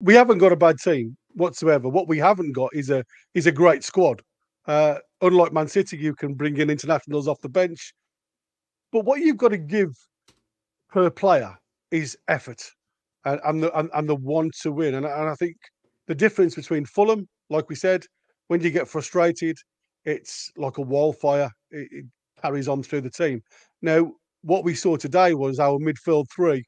we haven't got a bad team whatsoever. What we haven't got is a great squad. Unlike Man City, you can bring in internationals off the bench, but what you've got to give per player is effort and the want to win. And I think the difference between Fulham, like we said, when you get frustrated, it's like a wildfire. It carries on through the team. Now, what we saw today was our midfield three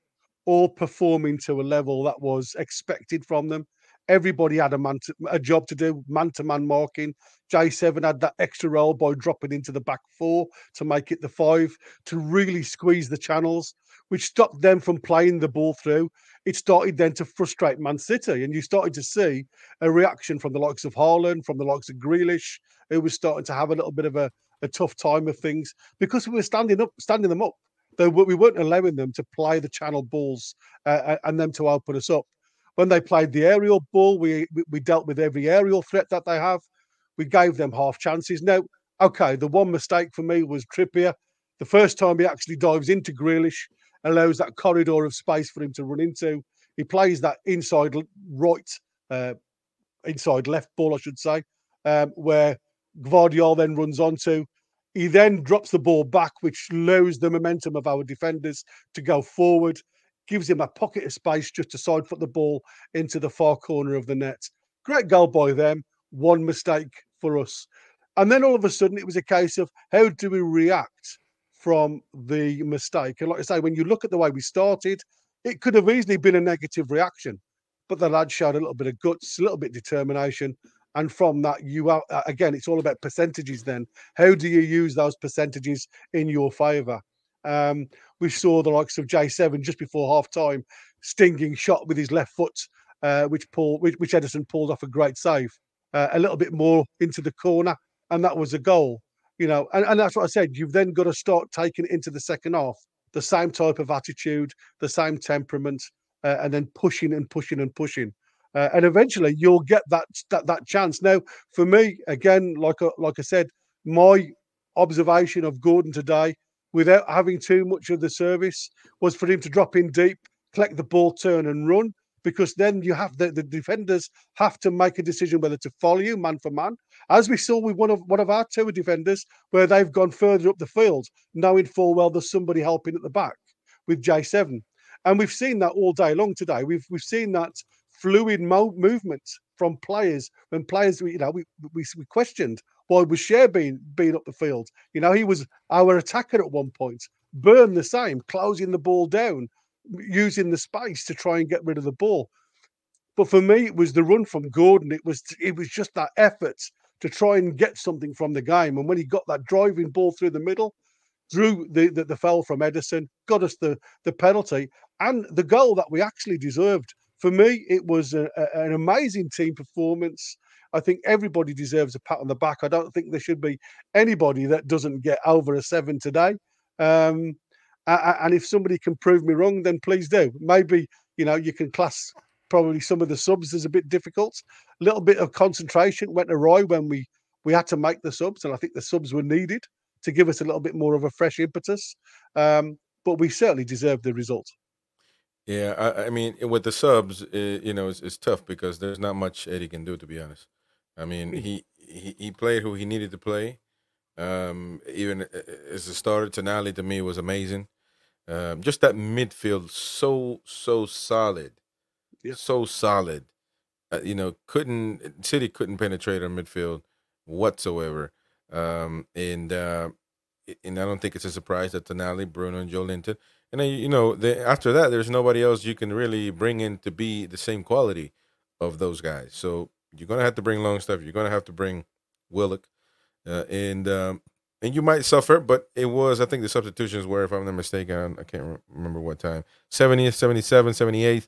all performing to a level that was expected from them. Everybody had a job to do, man to man marking. J7 had that extra role by dropping into the back four to make it the five, to really squeeze the channels, which stopped them from playing the ball through. It started then to frustrate Man City, and you started to see a reaction from the likes of Haaland, from the likes of Grealish, who was starting to have a little bit of a tough time of things because we were standing them up. Though we weren't allowing them to play the channel balls and them to open us up. When they played the aerial ball, we dealt with every aerial threat that they have. We gave them half chances. Now, okay, the one mistake for me was Trippier. The first time he actually dives into Grealish, allows that corridor of space for him to run into. He plays that right, uh, inside left ball, I should say, where Gvardiol then runs onto. He then drops the ball back, which lowers the momentum of our defenders to go forward, gives him a pocket of space just to side foot the ball into the far corner of the net. Great goal by them, one mistake for us. And then all of a sudden, it was a case of how do we react from the mistake? And like I say, when you look at the way we started, it could have easily been a negative reaction, but the lad showed a little bit of guts, a little bit of determination. And from that, you are again, it's all about percentages then. How do you use those percentages in your favour? Um, we saw the likes of J7 just before half time, stinging shot with his left foot, which Edison pulled off a great save. A little bit more into the corner, and that was a goal. And that's what I said. You've then got to start taking it into the second half, the same type of attitude, the same temperament, and then pushing and pushing and pushing. And eventually you'll get that chance. Now, for me, again, like I said, my observation of Gordon today, without having too much of the service, was for him to drop in deep, collect the ball, turn and run, because then you have the defenders have to make a decision whether to follow you man for man, as we saw with one of our two defenders, where they've gone further up the field, knowing full well there's somebody helping at the back with J7. And we've seen that all day long today. We've seen that fluid movement from players when players we questioned why was Share being up the field. He was our attacker at one point. Burn the same, closing the ball down, using the space to try and get rid of the ball. But for me, it was the run from Gordon. It was just that effort to try and get something from the game. And when he got that driving ball through the middle, drew the foul from Edison, got us the penalty and the goal that we actually deserved. For me, it was an amazing team performance. I think everybody deserves a pat on the back. I don't think there should be anybody that doesn't get over a 7 today. Um, and if somebody can prove me wrong, then please do. Maybe, you can class probably some of the subs as a bit difficult. A little bit of concentration went awry when we had to make the subs, and I think the subs were needed to give us a little bit more of a fresh impetus. But we certainly deserve the result. Yeah, I mean, with the subs, it's tough because there's not much Eddie can do, to be honest. I mean, Mm. he played who he needed to play. Even as a starter, Tonali to me was amazing. Just that midfield, so solid, Yeah. so solid. Couldn't City couldn't penetrate our midfield whatsoever. And I don't think it's a surprise that Tonali, Bruno, and Joe Linton. And then, after that, there's nobody else you can really bring in to be the same quality of those guys. So you're gonna have to bring Longstaff. You're gonna have to bring Willock, and you might suffer. But it was, I think, the substitutions were, if I'm not mistaken, I can't remember what time, 70th, 77th, 78th.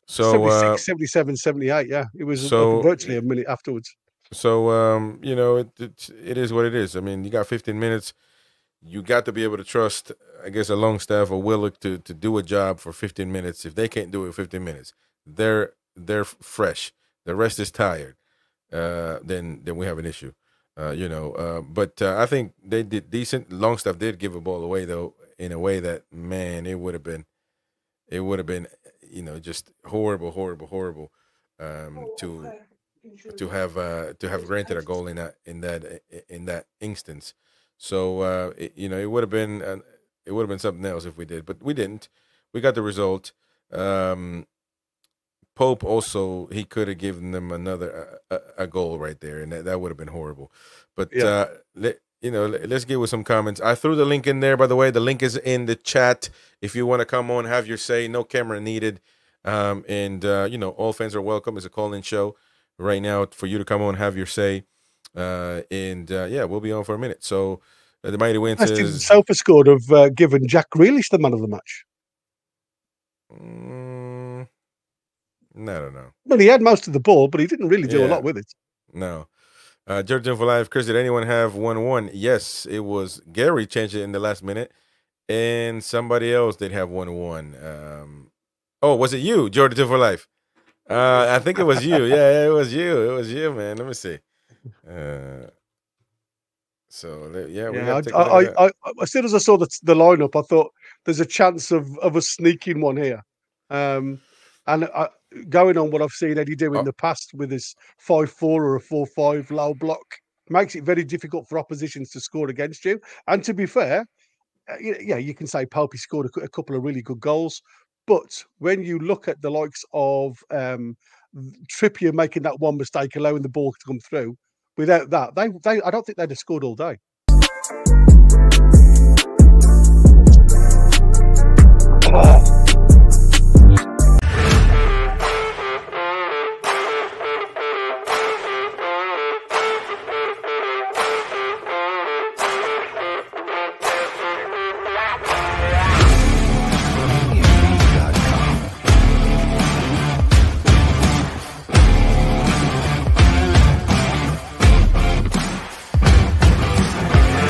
So, 76, 77, 78. Yeah. It was so virtually a minute afterwards. it is what it is. I mean, you got 15 minutes. You got to be able to trust, I guess, a Longstaff or Willock to do a job for 15 minutes. If they can't do it in 15 minutes, they're fresh. The rest is tired. Then we have an issue. But I think they did decent. Longstaff did give a ball away though, in a way that, man, it would have been just horrible, horrible, horrible. to have granted a goal in that instance. So it would have been something else if we did, but we didn't. We got the result. Pope also, he could have given them another a goal right there, and that would have been horrible. But let's get with some comments. I threw the link in there, by the way. The link is in the chat. If you want to come on, have your say. No camera needed. All fans are welcome. It's a call-in show right now for you to come on, have your say. We'll be on for a minute. So the Mighty Win says Sofa scored of given Jack Grealish the man of the match. I don't know. Well, he had most of the ball, but he didn't really do a lot with it. No. Jordan for Life, Chris, did anyone have 1-1? Yes, it was Gary changed it in the last minute, and somebody else did have 1-1. Was it you, Jordan for Life? I think it was you. Yeah, it was you. It was you, man. Let me see. As soon as I saw the lineup, I thought there's a chance of us sneaking one here. Going on what I've seen Eddie do in the past with his 5-4 or a 4-5 low block makes it very difficult for oppositions to score against you. And to be fair, you can say Popey scored a couple of really good goals, but when you look at the likes of Trippier making that one mistake, allowing the ball to come through, without that, I don't think they'd have scored all day.